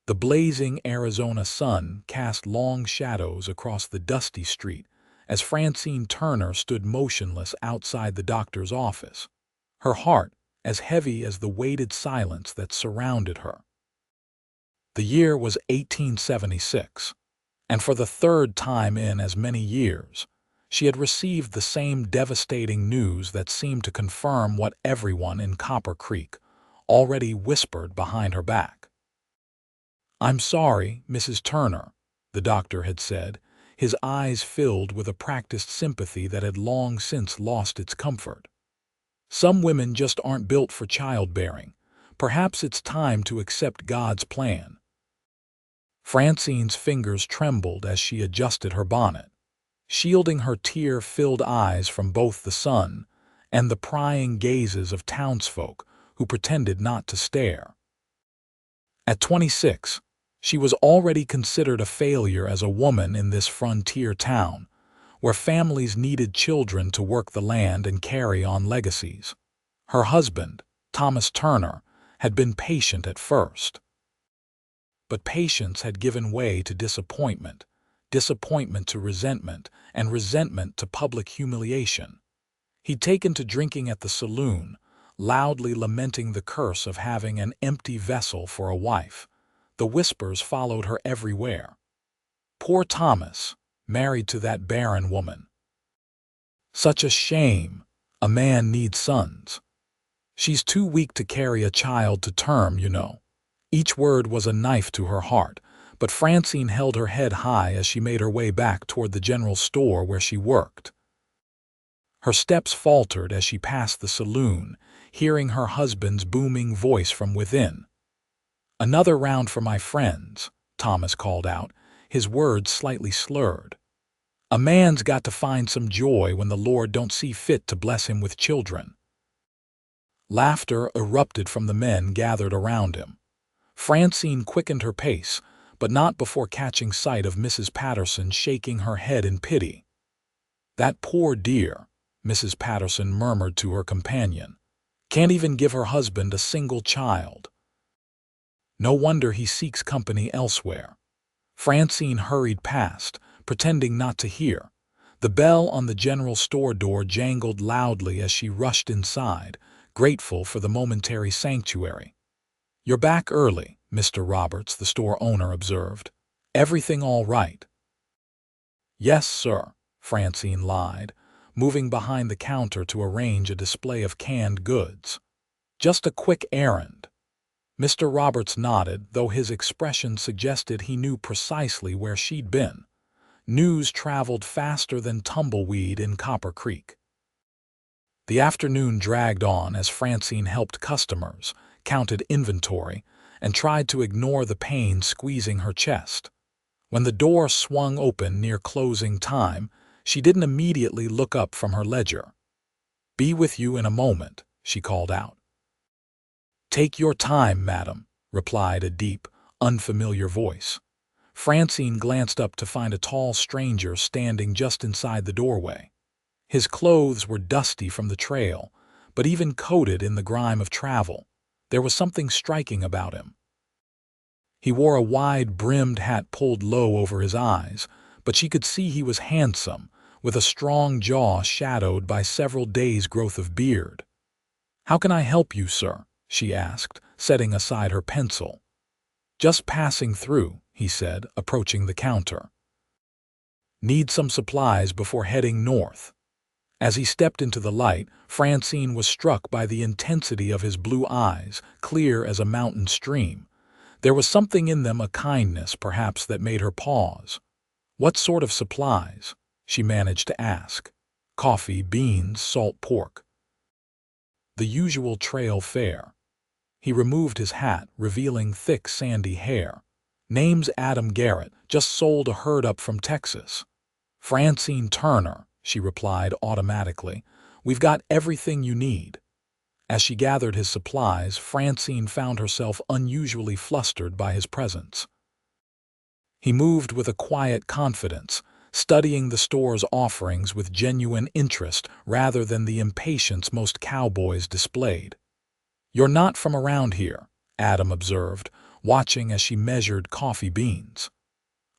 The blazing Arizona sun cast long shadows across the dusty street as Francine Turner stood motionless outside the doctor's office, her heart as heavy as the weighted silence that surrounded her. The year was 1876, and for the third time in as many years, she had received the same devastating news that seemed to confirm what everyone in Copper Creek already whispered behind her back. "I'm sorry, Mrs. Turner," the doctor had said, his eyes filled with a practiced sympathy that had long since lost its comfort. "Some women just aren't built for childbearing. Perhaps it's time to accept God's plan." Francine's fingers trembled as she adjusted her bonnet, shielding her tear-filled eyes from both the sun and the prying gazes of townsfolk who pretended not to stare. At 26, she was already considered a failure as a woman in this frontier town, where families needed children to work the land and carry on legacies. Her husband, Thomas Turner, had been patient at first. But patience had given way to disappointment, disappointment to resentment, and resentment to public humiliation. He'd taken to drinking at the saloon, loudly lamenting the curse of having an empty vessel for a wife. The whispers followed her everywhere. "Poor Thomas, married to that barren woman. Such a shame, a man needs sons. She's too weak to carry a child to term, you know." Each word was a knife to her heart, but Francine held her head high as she made her way back toward the general store where she worked. Her steps faltered as she passed the saloon, hearing her husband's booming voice from within. "Another round for my friends," Thomas called out, his words slightly slurred. "A man's got to find some joy when the Lord don't see fit to bless him with children." Laughter erupted from the men gathered around him. Francine quickened her pace, but not before catching sight of Mrs. Patterson shaking her head in pity. "That poor dear," Mrs. Patterson murmured to her companion. "Can't even give her husband a single child. No wonder he seeks company elsewhere." Francine hurried past, pretending not to hear. The bell on the general store door jangled loudly as she rushed inside, grateful for the momentary sanctuary. "You're back early, Mr. Roberts," the store owner observed. "Everything all right?" "Yes, sir," Francine lied, moving behind the counter to arrange a display of canned goods. "Just a quick errand." Mr. Roberts nodded, though his expression suggested he knew precisely where she'd been. News traveled faster than tumbleweed in Copper Creek. The afternoon dragged on as Francine helped customers, counted inventory, and tried to ignore the pain squeezing her chest. When the door swung open near closing time, she didn't immediately look up from her ledger. "Be with you in a moment," she called out. "Take your time, madam," replied a deep, unfamiliar voice. Francine glanced up to find a tall stranger standing just inside the doorway. His clothes were dusty from the trail, but even coated in the grime of travel, there was something striking about him. He wore a wide-brimmed hat pulled low over his eyes, but she could see he was handsome, with a strong jaw shadowed by several days' growth of beard. "How can I help you, sir?" she asked, setting aside her pencil. "Just passing through," he said, approaching the counter. "Need some supplies before heading north." As he stepped into the light, Francine was struck by the intensity of his blue eyes, clear as a mountain stream. There was something in them, a kindness perhaps, that made her pause. "What sort of supplies?" she managed to ask. "Coffee, beans, salt pork." "The usual trail fare." He removed his hat, revealing thick sandy hair. "Name's Adam Garrett, just sold a herd up from Texas." "Francine Turner," she replied automatically. "We've got everything you need." As she gathered his supplies, Francine found herself unusually flustered by his presence. He moved with a quiet confidence, studying the store's offerings with genuine interest rather than the impatience most cowboys displayed. "You're not from around here," Adam observed, watching as she measured coffee beans.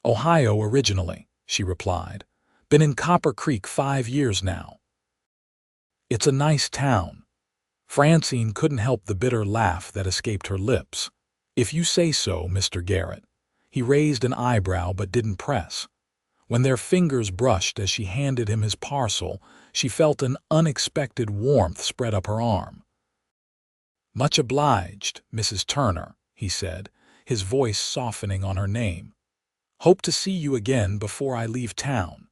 "Ohio originally," she replied. "Been in Copper Creek 5 years now. It's a nice town." Francine couldn't help the bitter laugh that escaped her lips. "If you say so, Mr. Garrett." He raised an eyebrow but didn't press. When their fingers brushed as she handed him his parcel, she felt an unexpected warmth spread up her arm. "Much obliged, Mrs. Turner," he said, his voice softening on her name. "Hope to see you again before I leave town."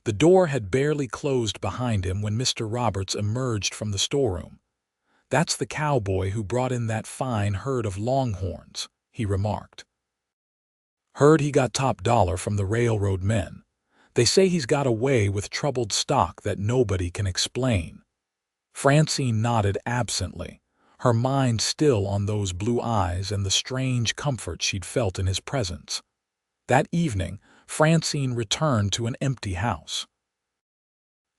The door had barely closed behind him when Mr. Roberts emerged from the storeroom. "That's the cowboy who brought in that fine herd of longhorns," he remarked. "Heard he got top dollar from the railroad men. They say he's got away with troubled stock that nobody can explain." Francine nodded absently, her mind still on those blue eyes and the strange comfort she'd felt in his presence. That evening, Francine returned to an empty house.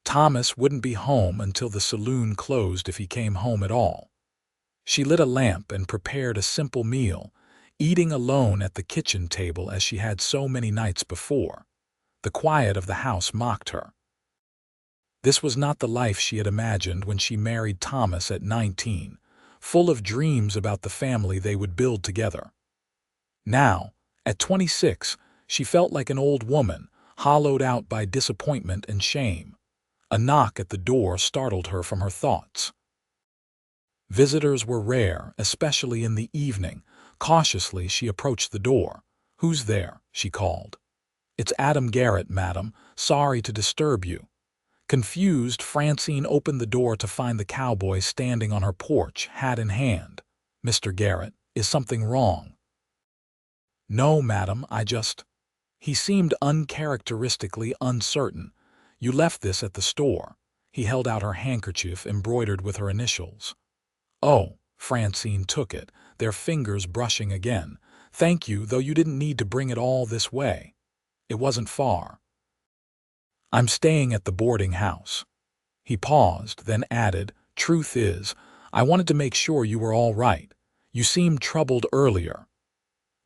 Thomas wouldn't be home until the saloon closed if he came home at all. She lit a lamp and prepared a simple meal, eating alone at the kitchen table as she had so many nights before. The quiet of the house mocked her. This was not the life she had imagined when she married Thomas at 19, full of dreams about the family they would build together. Now, at 26, she felt like an old woman, hollowed out by disappointment and shame. A knock at the door startled her from her thoughts. Visitors were rare, especially in the evening. Cautiously, she approached the door. "Who's there?" she called. "It's Adam Garrett, madam. Sorry to disturb you." Confused, Francine opened the door to find the cowboy standing on her porch, hat in hand. "Mr. Garrett, is something wrong?" "No, madam, I just—" He seemed uncharacteristically uncertain. "You left this at the store." He held out her handkerchief embroidered with her initials. "Oh," Francine took it, their fingers brushing again. "Thank you, though you didn't need to bring it all this way. It wasn't far. I'm staying at the boarding house." He paused, then added, "Truth is, I wanted to make sure you were all right. You seemed troubled earlier."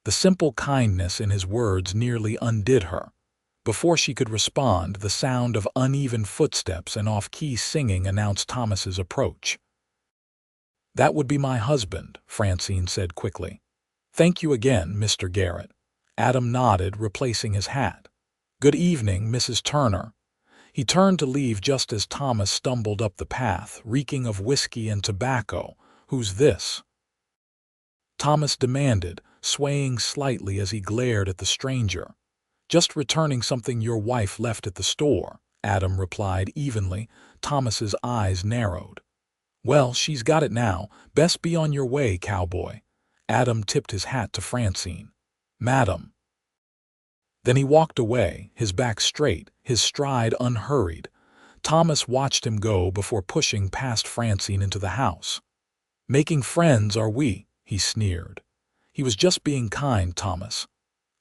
The simple kindness in his words nearly undid her. Before she could respond, the sound of uneven footsteps and off-key singing announced Thomas's approach. "That would be my husband," Francine said quickly. "Thank you again, Mr. Garrett." Adam nodded, replacing his hat. "Good evening, Mrs. Turner." He turned to leave just as Thomas stumbled up the path, reeking of whiskey and tobacco. "Who's this?" Thomas demanded, swaying slightly as he glared at the stranger. "Just returning something your wife left at the store," Adam replied evenly. Thomas's eyes narrowed. "Well, she's got it now. Best be on your way, cowboy." Adam tipped his hat to Francine. "Madam." Then he walked away, his back straight, his stride unhurried. Thomas watched him go before pushing past Francine into the house. "Making friends, are we?" he sneered. He was just being kind, Thomas.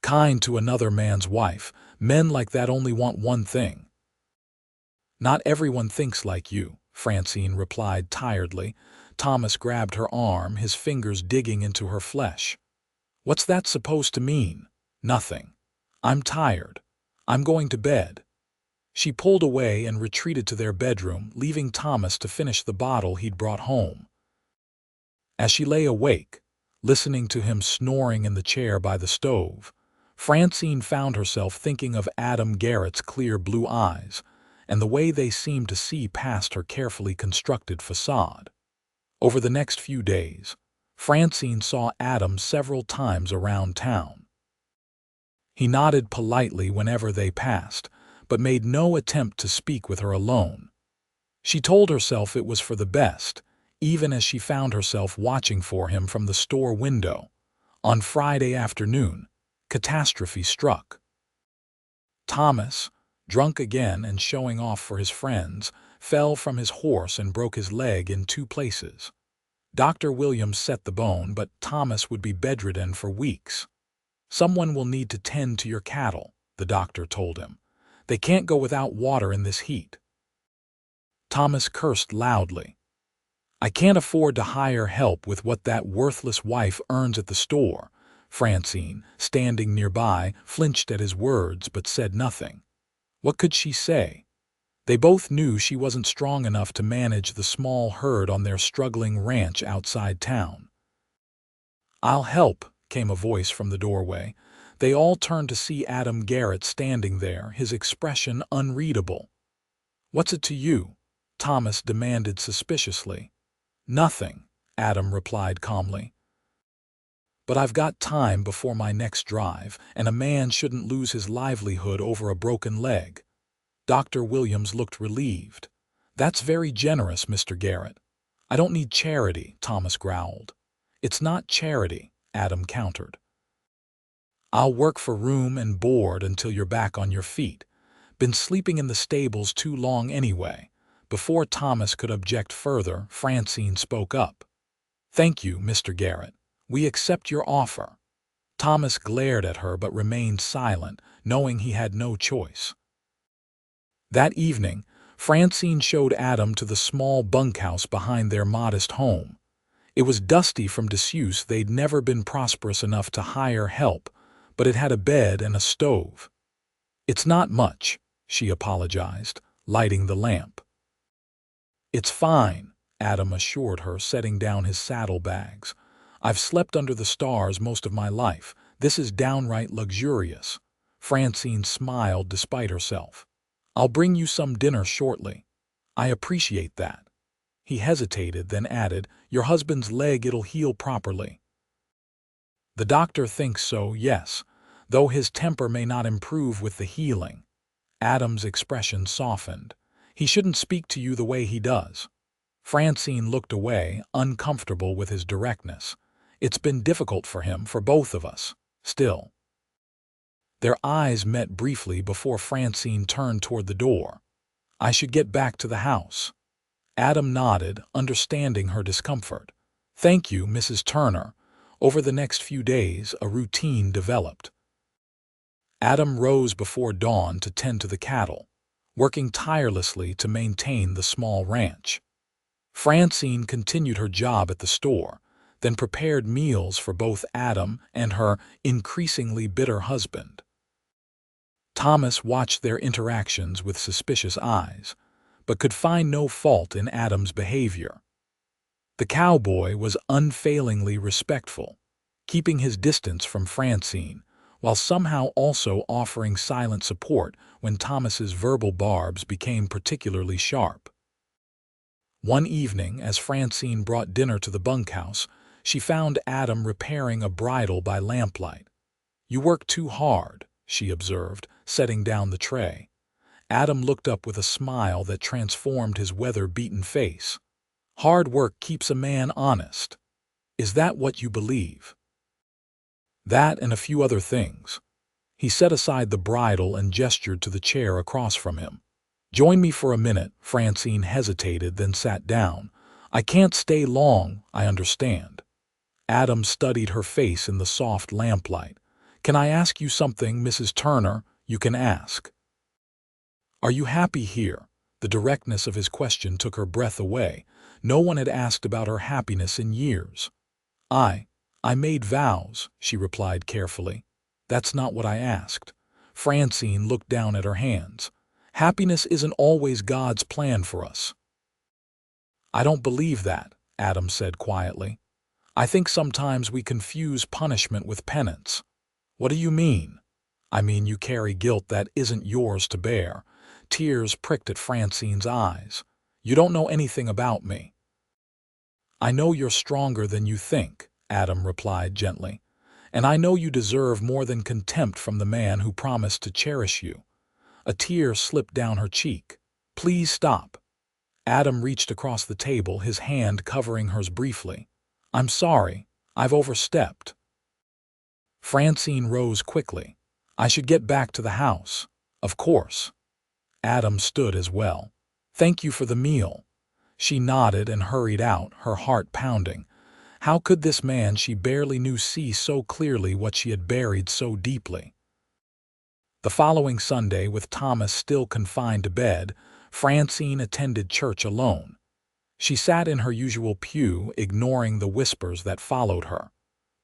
Kind to another man's wife. Men like that only want one thing. "Not everyone thinks like you," Francine replied tiredly. Thomas grabbed her arm, his fingers digging into her flesh. "What's that supposed to mean?" "Nothing. I'm tired. I'm going to bed." She pulled away and retreated to their bedroom, leaving Thomas to finish the bottle he'd brought home. As she lay awake, listening to him snoring in the chair by the stove, Francine found herself thinking of Adam Garrett's clear blue eyes and the way they seemed to see past her carefully constructed facade. Over the next few days, Francine saw Adam several times around town. He nodded politely whenever they passed, but made no attempt to speak with her alone. She told herself it was for the best, even as she found herself watching for him from the store window. On Friday afternoon, catastrophe struck. Thomas, drunk again and showing off for his friends, fell from his horse and broke his leg in 2 places. Dr. Williams set the bone, but Thomas would be bedridden for weeks. "Someone will need to tend to your cattle," the doctor told him. "They can't go without water in this heat." Thomas cursed loudly. "I can't afford to hire help with what that worthless wife earns at the store," Francine, standing nearby, flinched at his words but said nothing. What could she say? They both knew she wasn't strong enough to manage the small herd on their struggling ranch outside town. "I'll help," came a voice from the doorway. They all turned to see Adam Garrett standing there, his expression unreadable. "What's it to you?" Thomas demanded suspiciously. "Nothing," Adam replied calmly. "But I've got time before my next drive, and a man shouldn't lose his livelihood over a broken leg." Dr. Williams looked relieved. "That's very generous, Mr. Garrett." "I don't need charity," Thomas growled. "It's not charity," Adam countered. "I'll work for room and board until you're back on your feet. Been sleeping in the stables too long anyway." Before Thomas could object further, Francine spoke up. "Thank you, Mr. Garrett. We accept your offer." Thomas glared at her but remained silent, knowing he had no choice. That evening, Francine showed Adam to the small bunkhouse behind their modest home. It was dusty from disuse. They'd never been prosperous enough to hire help, but it had a bed and a stove. "It's not much," she apologized, lighting the lamp. "It's fine," Adam assured her, setting down his saddlebags. "I've slept under the stars most of my life. This is downright luxurious." Francine smiled despite herself. "I'll bring you some dinner shortly." "I appreciate that." He hesitated, then added, "Your husband's leg, it'll heal properly." "The doctor thinks so, yes, though his temper may not improve with the healing." Adam's expression softened. "He shouldn't speak to you the way he does." Francine looked away, uncomfortable with his directness. "It's been difficult for him, for both of us. Still." Their eyes met briefly before Francine turned toward the door. "I should get back to the house." Adam nodded, understanding her discomfort. "Thank you, Mrs. Turner." Over the next few days, a routine developed. Adam rose before dawn to tend to the cattle, working tirelessly to maintain the small ranch. Francine continued her job at the store, then prepared meals for both Adam and her increasingly bitter husband. Thomas watched their interactions with suspicious eyes, but could find no fault in Adam's behavior. The cowboy was unfailingly respectful, keeping his distance from Francine, while somehow also offering silent support when Thomas's verbal barbs became particularly sharp. One evening, as Francine brought dinner to the bunkhouse, she found Adam repairing a bridle by lamplight. "You work too hard," she observed, setting down the tray. Adam looked up with a smile that transformed his weather-beaten face. "Hard work keeps a man honest." "Is that what you believe?" "That and a few other things." He set aside the bridle and gestured to the chair across from him. "Join me for a minute." Francine hesitated, then sat down. "I can't stay long, I understand." Adam studied her face in the soft lamplight. "Can I ask you something, Mrs. Turner?" "You can ask." "Are you happy here?" The directness of his question took her breath away. No one had asked about her happiness in years. I made vows," she replied carefully. "That's not what I asked." Francine looked down at her hands. "Happiness isn't always God's plan for us." "I don't believe that," Adam said quietly. "I think sometimes we confuse punishment with penance." "What do you mean?" "I mean you carry guilt that isn't yours to bear." Tears pricked at Francine's eyes. "You don't know anything about me." "I know you're stronger than you think," Adam replied gently. "And I know you deserve more than contempt from the man who promised to cherish you." A tear slipped down her cheek. "Please stop." Adam reached across the table, his hand covering hers briefly. "I'm sorry. I've overstepped." Francine rose quickly. "I should get back to the house." "Of course." Adam stood as well. "Thank you for the meal." She nodded and hurried out, her heart pounding. How could this man she barely knew see so clearly what she had buried so deeply? The following Sunday, with Thomas still confined to bed, Francine attended church alone. She sat in her usual pew, ignoring the whispers that followed her.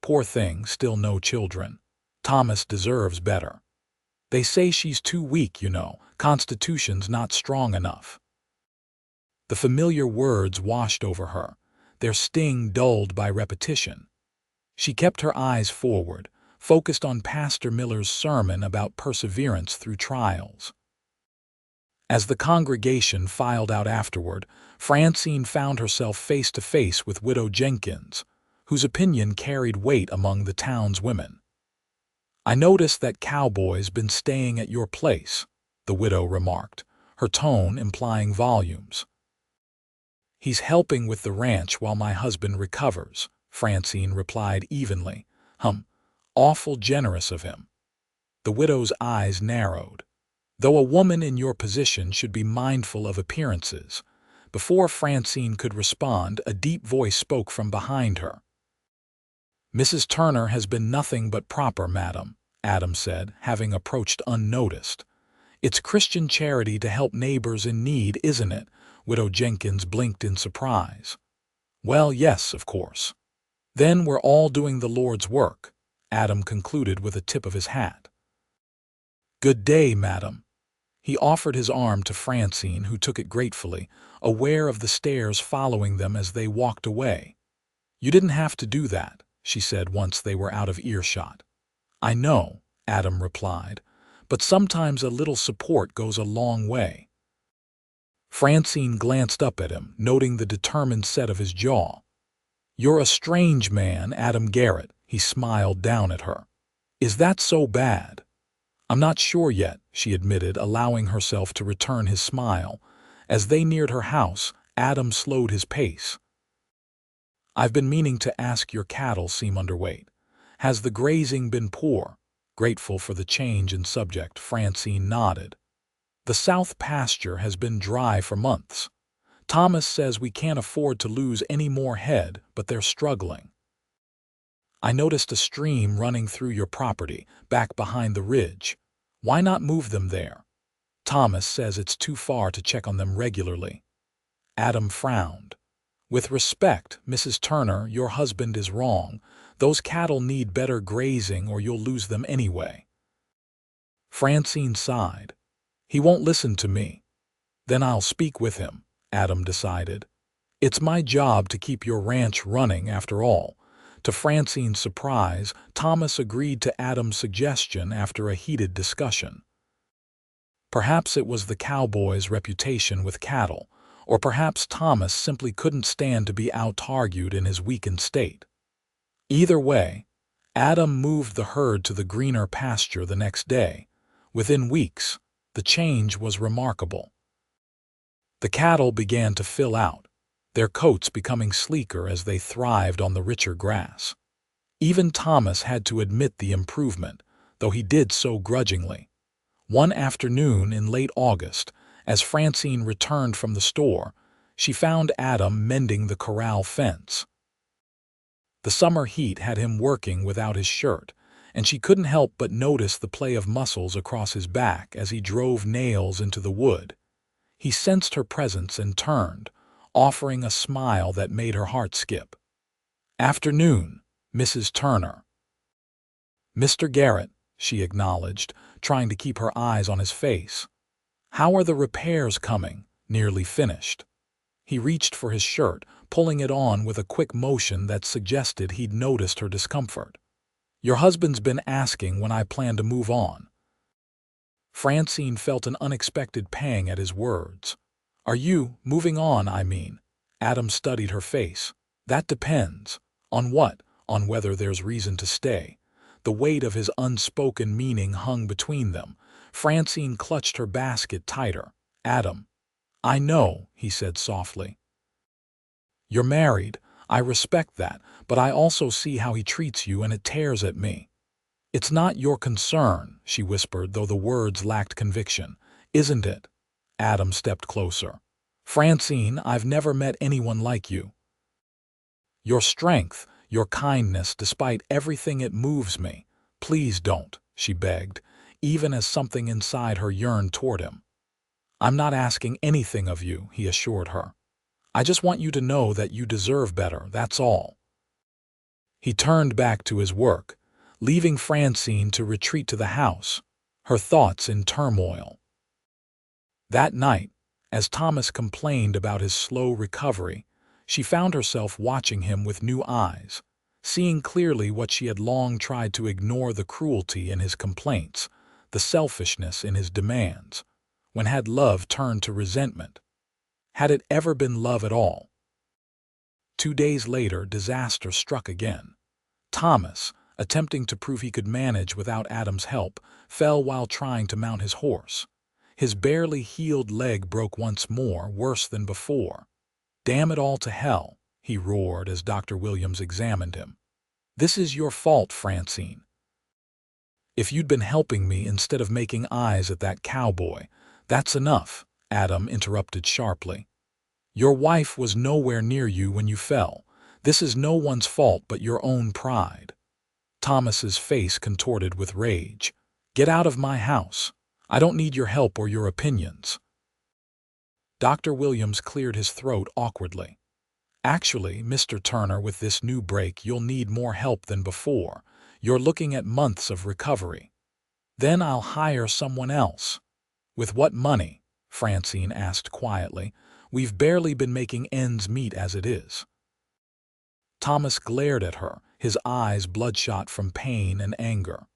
Poor thing, still no children. Thomas deserves better. They say she's too weak, constitution's not strong enough. The familiar words washed over her, their sting dulled by repetition. She kept her eyes forward, focused on Pastor Miller's sermon about perseverance through trials. As the congregation filed out afterward, Francine found herself face to face with Widow Jenkins, whose opinion carried weight among the town's women. "I noticed that Cowboy's been staying at your place," the widow remarked, her tone implying volumes. "He's helping with the ranch while my husband recovers," Francine replied evenly. Awful generous of him." The widow's eyes narrowed. Though a woman in your position should be mindful of appearances. Before Francine could respond, a deep voice spoke from behind her. "Mrs. Turner has been nothing but proper, madam," Adam said, having approached unnoticed. "It's Christian charity to help neighbors in need, isn't it?" Widow Jenkins blinked in surprise. "Well, yes, of course." "Then we're all doing the Lord's work," Adam concluded with a tip of his hat. "Good day, madam." He offered his arm to Francine, who took it gratefully, aware of the stares following them as they walked away. "You didn't have to do that," she said once they were out of earshot. "I know," Adam replied, "but sometimes a little support goes a long way." Francine glanced up at him, noting the determined set of his jaw. "You're a strange man, Adam Garrett," he smiled down at her. "Is that so bad?" "I'm not sure yet," she admitted, allowing herself to return his smile. As they neared her house, Adam slowed his pace. "I've been meaning to ask, your cattle seem underweight. Has the grazing been poor?" Grateful for the change in subject, Francine nodded. "The south pasture has been dry for months. Thomas says we can't afford to lose any more head, but they're struggling. I noticed a stream running through your property, back behind the ridge. Why not move them there? Thomas says it's too far to check on them regularly." Adam frowned. "With respect, Mrs. Turner, your husband is wrong. Those cattle need better grazing or you'll lose them anyway." Francine sighed. "He won't listen to me." "Then I'll speak with him," Adam decided. "It's my job to keep your ranch running after all." To Francine's surprise, Thomas agreed to Adam's suggestion after a heated discussion. Perhaps it was the cowboy's reputation with cattle, or perhaps Thomas simply couldn't stand to be out-argued in his weakened state. Either way, Adam moved the herd to the greener pasture the next day. Within weeks, the change was remarkable. The cattle began to fill out, their coats becoming sleeker as they thrived on the richer grass. Even Thomas had to admit the improvement, though he did so grudgingly. One afternoon in late August, as Francine returned from the store, she found Adam mending the corral fence. The summer heat had him working without his shirt, and she couldn't help but notice the play of muscles across his back as he drove nails into the wood. He sensed her presence and turned, offering a smile that made her heart skip. "Afternoon, Mrs. Turner." "Mr. Garrett," she acknowledged, trying to keep her eyes on his face. "How are the repairs coming?" "Nearly finished." He reached for his shirt, pulling it on with a quick motion that suggested he'd noticed her discomfort. "Your husband's been asking when I plan to move on." Francine felt an unexpected pang at his words. "Are you moving on, I mean?" Adam studied her face. "That depends." "On what?" "On whether there's reason to stay." The weight of his unspoken meaning hung between them. Francine clutched her basket tighter. "Adam." "I know," he said softly. "You're married. I respect that, but I also see how he treats you and it tears at me." "It's not your concern," she whispered, though the words lacked conviction. "Isn't it?" Adam stepped closer. "Francine, I've never met anyone like you. Your strength, your kindness, despite everything, it moves me. Please don't," she begged, even as something inside her yearned toward him. "I'm not asking anything of you," he assured her. "I just want you to know that you deserve better, that's all." He turned back to his work, leaving Francine to retreat to the house, her thoughts in turmoil. That night, as Thomas complained about his slow recovery, she found herself watching him with new eyes, seeing clearly what she had long tried to ignore: the cruelty in his complaints, the selfishness in his demands. When had love turned to resentment? Had it ever been love at all? 2 days later, disaster struck again. Thomas, attempting to prove he could manage without Adam's help, fell while trying to mount his horse. His barely healed leg broke once more, worse than before. "Damn it all to hell," he roared as Dr. Williams examined him. "This is your fault, Francine. If you'd been helping me instead of making eyes at that cowboy—" "That's enough," Adam interrupted sharply. "Your wife was nowhere near you when you fell. This is no one's fault but your own pride." Thomas's face contorted with rage. "Get out of my house. I don't need your help or your opinions." Dr. Williams cleared his throat awkwardly. "Actually, Mr. Turner, with this new break, you'll need more help than before. You're looking at months of recovery." "Then I'll hire someone else." "With what money?" Francine asked quietly. "We've barely been making ends meet as it is." Thomas glared at her, his eyes bloodshot from pain and anger.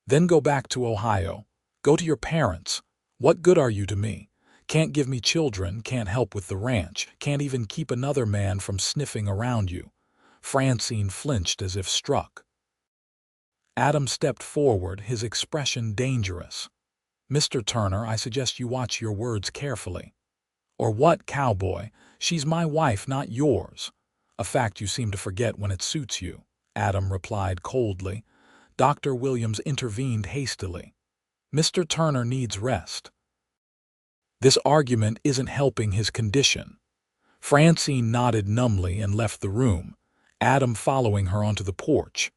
"Then go back to Ohio. Go to your parents. What good are you to me? Can't give me children, can't help with the ranch, can't even keep another man from sniffing around you." Francine flinched as if struck. Adam stepped forward, his expression dangerous. "Mr. Turner, I suggest you watch your words carefully." "Or what, cowboy? She's my wife, not yours." "A fact you seem to forget when it suits you," Adam replied coldly. Dr. Williams intervened hastily. "Mr. Turner needs rest. This argument isn't helping his condition." Francine nodded numbly and left the room, Adam following her onto the porch.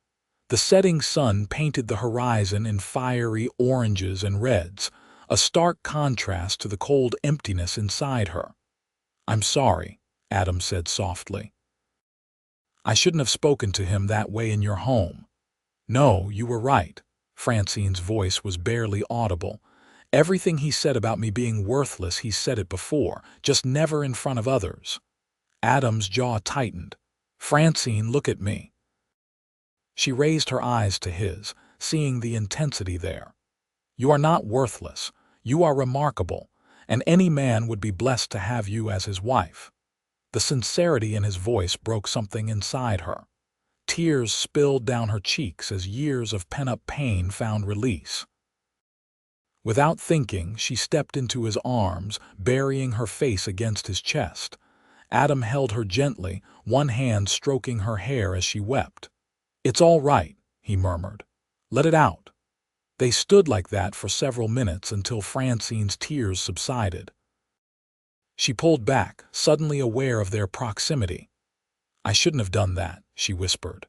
The setting sun painted the horizon in fiery oranges and reds, a stark contrast to the cold emptiness inside her. "I'm sorry," Adam said softly. "I shouldn't have spoken to him that way in your home." "No, you were right." Francine's voice was barely audible. "Everything he said about me being worthless, he said it before, just never in front of others." Adam's jaw tightened. "Francine, look at me." She raised her eyes to his, seeing the intensity there. "You are not worthless. You are remarkable, and any man would be blessed to have you as his wife." The sincerity in his voice broke something inside her. Tears spilled down her cheeks as years of pent-up pain found release. Without thinking, she stepped into his arms, burying her face against his chest. Adam held her gently, one hand stroking her hair as she wept. "It's all right," he murmured. "Let it out." They stood like that for several minutes until Francine's tears subsided. She pulled back, suddenly aware of their proximity. "I shouldn't have done that," she whispered.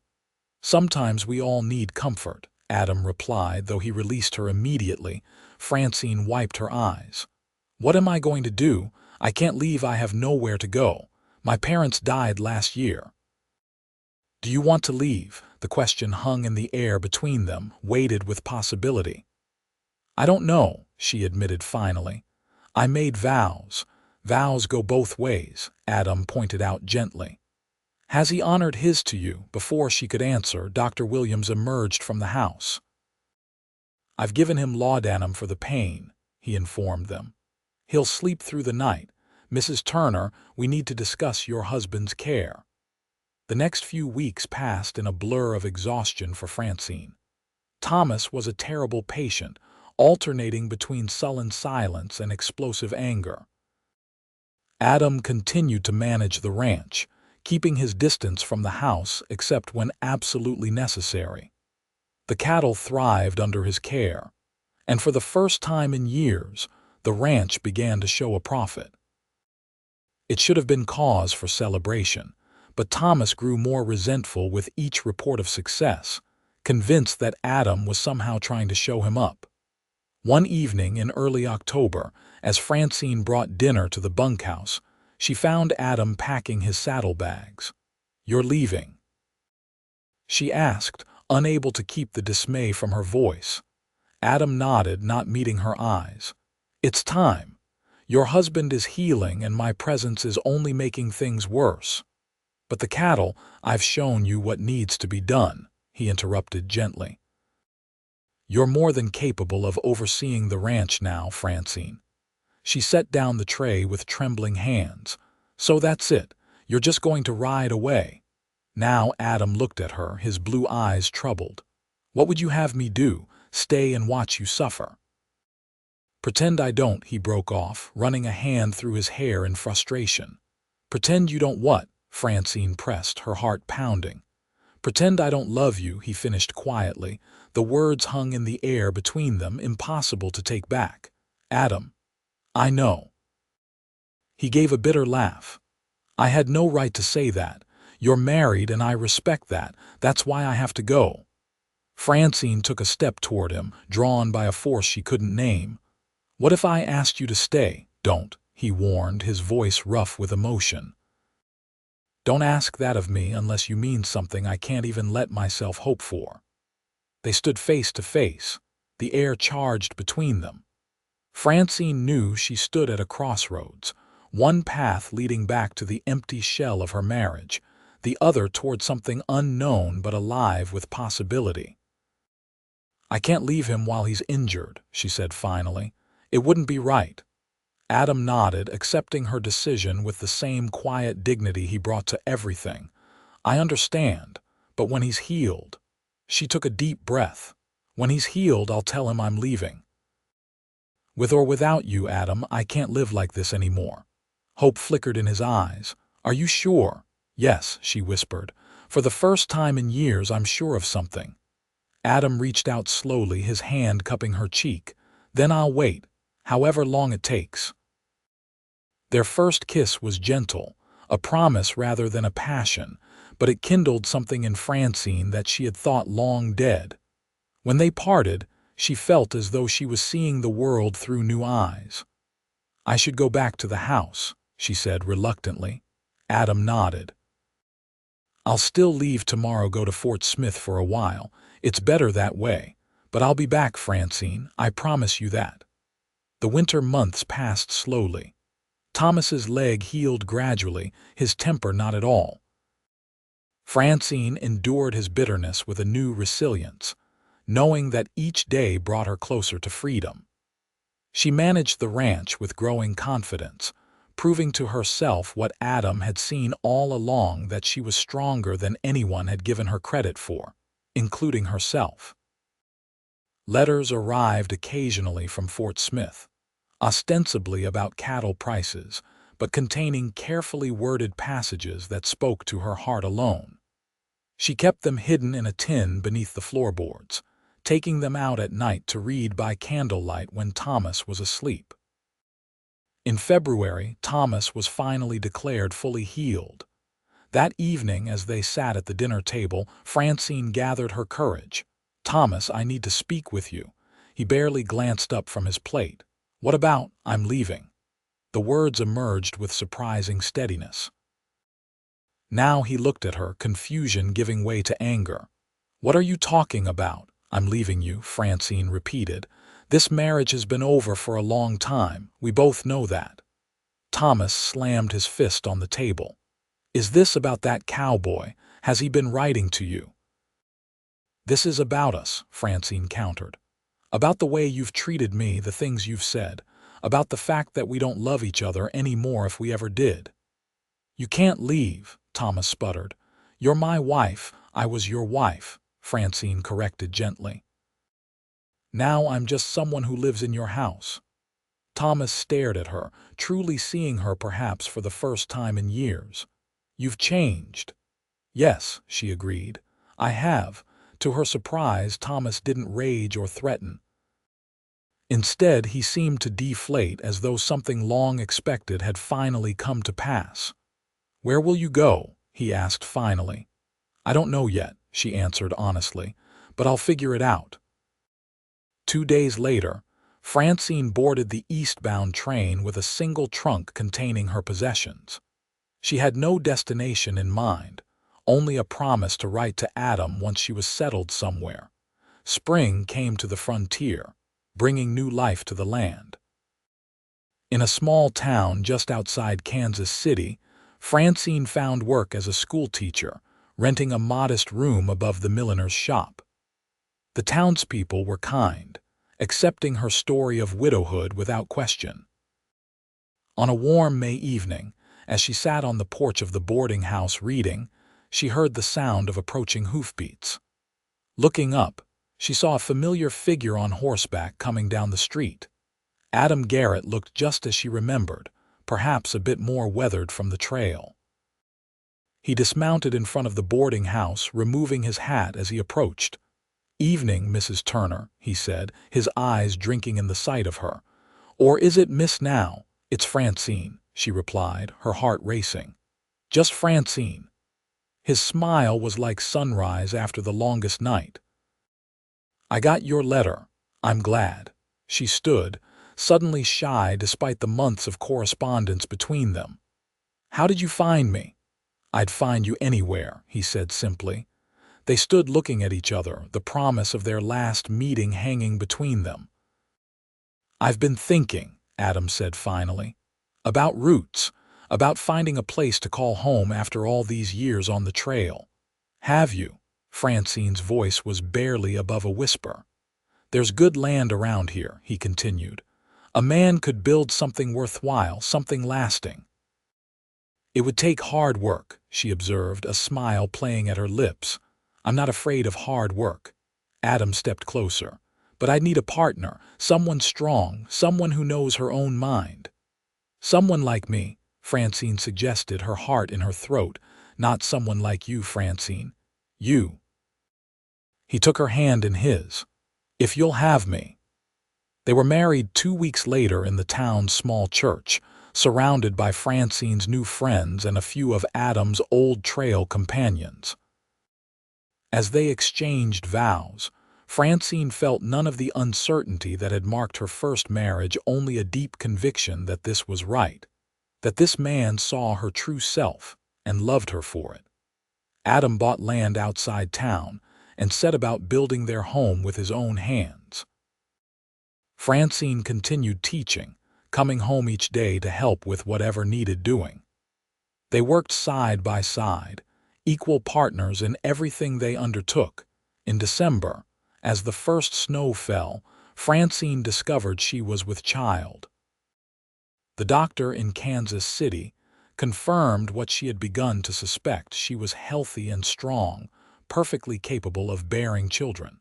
"Sometimes we all need comfort," Adam replied, though he released her immediately. Francine wiped her eyes. "What am I going to do? I can't leave. I have nowhere to go. My parents died last year." "Do you want to leave?" The question hung in the air between them, weighted with possibility. "I don't know," she admitted finally. "I made vows. Vows go both ways," Adam pointed out gently. "Has he honored his to you?" Before she could answer, Dr. Williams emerged from the house. "I've given him laudanum for the pain," he informed them. "He'll sleep through the night. Mrs. Turner, we need to discuss your husband's care." The next few weeks passed in a blur of exhaustion for Francine. Thomas was a terrible patient, alternating between sullen silence and explosive anger. Adam continued to manage the ranch, keeping his distance from the house except when absolutely necessary. The cattle thrived under his care, and for the first time in years, the ranch began to show a profit. It should have been cause for celebration, but Thomas grew more resentful with each report of success, convinced that Adam was somehow trying to show him up. One evening in early October, as Francine brought dinner to the bunkhouse, she found Adam packing his saddlebags. "You're leaving." she asked, unable to keep the dismay from her voice. Adam nodded, not meeting her eyes. It's time. Your husband is healing and my presence is only making things worse. But the cattle, I've shown you what needs to be done, he interrupted gently. You're more than capable of overseeing the ranch now, Francine. She set down the tray with trembling hands. So that's it. You're just going to ride away. Now Adam looked at her, his blue eyes troubled. What would you have me do? Stay and watch you suffer? Pretend I don't, he broke off, running a hand through his hair in frustration. Pretend you don't what? Francine pressed, her heart pounding. Pretend I don't love you, he finished quietly. The words hung in the air between them, impossible to take back. Adam. I know. He gave a bitter laugh. I had no right to say that. You're married and I respect that. That's why I have to go. Francine took a step toward him, drawn by a force she couldn't name. What if I asked you to stay? Don't, he warned, his voice rough with emotion. Don't ask that of me unless you mean something I can't even let myself hope for. They stood face to face, the air charged between them. Francine knew she stood at a crossroads, one path leading back to the empty shell of her marriage, the other toward something unknown but alive with possibility. I can't leave him while he's injured, she said finally. It wouldn't be right. Adam nodded, accepting her decision with the same quiet dignity he brought to everything. I understand, but when he's healed. She took a deep breath. When he's healed, I'll tell him I'm leaving. With or without you, Adam, I can't live like this anymore. Hope flickered in his eyes. Are you sure? Yes, she whispered. For the first time in years, I'm sure of something. Adam reached out slowly, his hand cupping her cheek. Then I'll wait, however long it takes. Their first kiss was gentle, a promise rather than a passion, but it kindled something in Francine that she had thought long dead. When they parted, she felt as though she was seeing the world through new eyes. I should go back to the house, she said reluctantly. Adam nodded. I'll still leave tomorrow, go to Fort Smith for a while. It's better that way. But I'll be back, Francine, I promise you that. The winter months passed slowly. Thomas's leg healed gradually, his temper not at all. Francine endured his bitterness with a new resilience, knowing that each day brought her closer to freedom. She managed the ranch with growing confidence, proving to herself what Adam had seen all along, that she was stronger than anyone had given her credit for, including herself. Letters arrived occasionally from Fort Smith, ostensibly about cattle prices, but containing carefully worded passages that spoke to her heart alone. She kept them hidden in a tin beneath the floorboards, taking them out at night to read by candlelight when Thomas was asleep. In February, Thomas was finally declared fully healed. That evening, as they sat at the dinner table, Francine gathered her courage. Thomas, I need to speak with you. He barely glanced up from his plate. What about, I'm leaving? The words emerged with surprising steadiness. Now he looked at her, confusion giving way to anger. What are you talking about? I'm leaving you, Francine repeated. This marriage has been over for a long time. We both know that. Thomas slammed his fist on the table. Is this about that cowboy? Has he been writing to you? This is about us, Francine countered. About the way you've treated me, the things you've said. About the fact that we don't love each other anymore if we ever did. You can't leave, Thomas sputtered. You're my wife. I was your wife, Francine corrected gently. Now I'm just someone who lives in your house. Thomas stared at her, truly seeing her perhaps for the first time in years. You've changed. Yes, she agreed. I have. To her surprise, Thomas didn't rage or threaten. Instead, he seemed to deflate, as though something long expected had finally come to pass. Where will you go? He asked finally. I don't know yet, she answered honestly, but I'll figure it out. 2 days later, Francine boarded the eastbound train with a single trunk containing her possessions. She had no destination in mind, only a promise to write to Adam once she was settled somewhere. Spring came to the frontier, bringing new life to the land. In a small town just outside Kansas City, Francine found work as a schoolteacher, renting a modest room above the milliner's shop. The townspeople were kind, accepting her story of widowhood without question. On a warm May evening, as she sat on the porch of the boarding house reading, she heard the sound of approaching hoofbeats. Looking up, she saw a familiar figure on horseback coming down the street. Adam Garrett looked just as she remembered, perhaps a bit more weathered from the trail. He dismounted in front of the boarding house, removing his hat as he approached. "Evening, Mrs. Turner," he said, his eyes drinking in the sight of her. "Or is it Miss now?" "It's Francine," she replied, her heart racing. "Just Francine." His smile was like sunrise after the longest night. "I got your letter. I'm glad." She stood, suddenly shy despite the months of correspondence between them. "How did you find me?" "I'd find you anywhere," he said simply. They stood looking at each other, the promise of their last meeting hanging between them. "I've been thinking," Adam said finally, "about roots, about finding a place to call home after all these years on the trail." "Have you?" Francine's voice was barely above a whisper. "There's good land around here," he continued. "A man could build something worthwhile, something lasting." "It would take hard work," she observed, a smile playing at her lips. "I'm not afraid of hard work." Adam stepped closer. "But I'd need a partner, someone strong, someone who knows her own mind." "Someone like me," Francine suggested, her heart in her throat. "Not someone like you, Francine. You." He took her hand in his. "If you'll have me." They were married 2 weeks later in the town's small church, surrounded by Francine's new friends and a few of Adam's old trail companions. As they exchanged vows, Francine felt none of the uncertainty that had marked her first marriage, only a deep conviction that this was right, that this man saw her true self and loved her for it. Adam bought land outside town and set about building their home with his own hands. Francine continued teaching, coming home each day to help with whatever needed doing. They worked side by side, equal partners in everything they undertook. In December, as the first snow fell, Francine discovered she was with child. The doctor in Kansas City confirmed what she had begun to suspect: she was healthy and strong, perfectly capable of bearing children.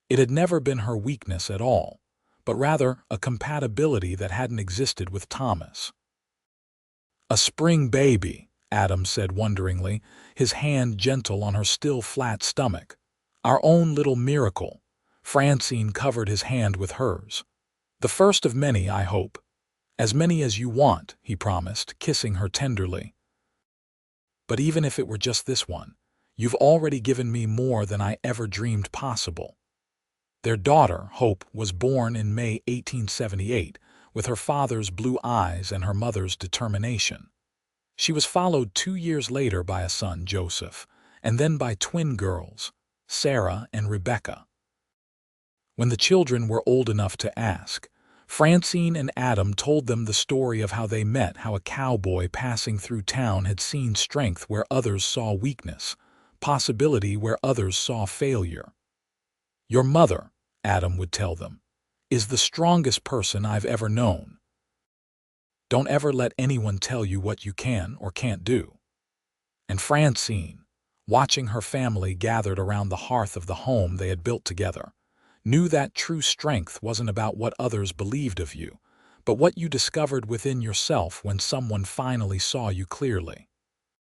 It had never been her weakness at all, but rather a compatibility that hadn't existed with Thomas. "A spring baby," Adam said wonderingly, his hand gentle on her still flat stomach. "Our own little miracle." Francine covered his hand with hers. "The first of many, I hope." "As many as you want," he promised, kissing her tenderly. "But even if it were just this one, you've already given me more than I ever dreamed possible." Their daughter, Hope, was born in May 1878, with her father's blue eyes and her mother's determination. She was followed 2 years later by a son, Joseph, and then by twin girls, Sarah and Rebecca. When the children were old enough to ask, Francine and Adam told them the story of how they met, how a cowboy passing through town had seen strength where others saw weakness, possibility where others saw failure. "Your mother," Adam would tell them, "is the strongest person I've ever known. Don't ever let anyone tell you what you can or can't do." And Francine, watching her family gathered around the hearth of the home they had built together, knew that true strength wasn't about what others believed of you, but what you discovered within yourself when someone finally saw you clearly.